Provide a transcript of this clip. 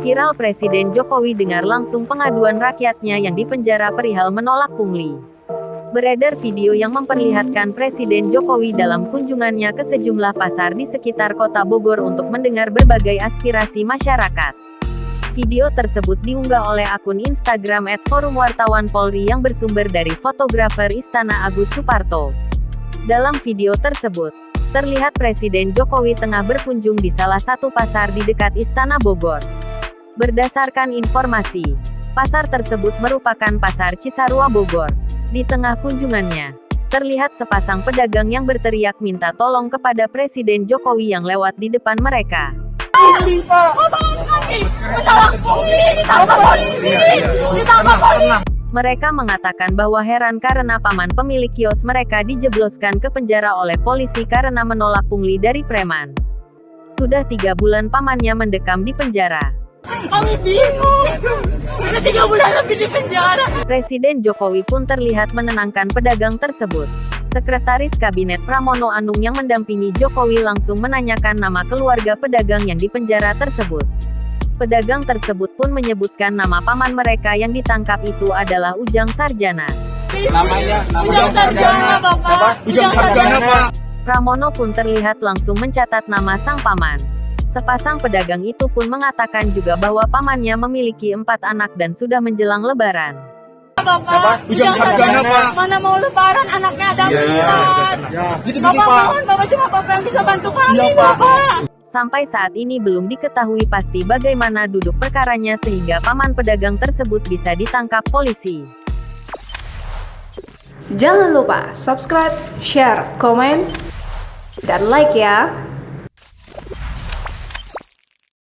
Viral Presiden Jokowi dengar langsung pengaduan rakyatnya yang dipenjara perihal menolak pungli. Beredar video yang memperlihatkan Presiden Jokowi dalam kunjungannya ke sejumlah pasar di sekitar kota Bogor untuk mendengar berbagai aspirasi masyarakat. Video tersebut diunggah oleh akun Instagram @forumwartawanpolri yang bersumber dari fotografer Istana Agus Suparto. Dalam video tersebut, terlihat Presiden Jokowi tengah berkunjung di salah satu pasar di dekat Istana Bogor. Berdasarkan informasi, pasar tersebut merupakan Pasar Cisarua Bogor. Di tengah kunjungannya, terlihat sepasang pedagang yang berteriak minta tolong kepada Presiden Jokowi yang lewat di depan mereka. Mereka mengatakan bahwa heran karena paman pemilik kios mereka dijebloskan ke penjara oleh polisi karena menolak pungli dari preman. Sudah 3 bulan pamannya mendekam di penjara. Kami bingung. Sudah 3 bulan lebih di penjara. Presiden Jokowi pun terlihat menenangkan pedagang tersebut. Sekretaris Kabinet Pramono Anung yang mendampingi Jokowi langsung menanyakan nama keluarga pedagang yang dipenjara tersebut. Pedagang tersebut pun menyebutkan nama paman mereka yang ditangkap itu adalah Ujang Sarjana. Namanya Ujang Sarjana, Bapak. Ujang Sarjana, Pak. Pramono pun terlihat langsung mencatat nama sang paman. Sepasang pedagang itu pun mengatakan juga bahwa pamannya memiliki 4 anak dan sudah menjelang lebaran. Bapak, Ujang Sarjana, Pak. Mana mau lebaran anaknya ada 4. Bapak mohon, Bapak cuma Bapak yang bisa bantu kami, Bapak. Sampai saat ini belum diketahui pasti bagaimana duduk perkaranya sehingga paman pedagang tersebut bisa ditangkap polisi. Jangan lupa subscribe, share, komen, dan like ya.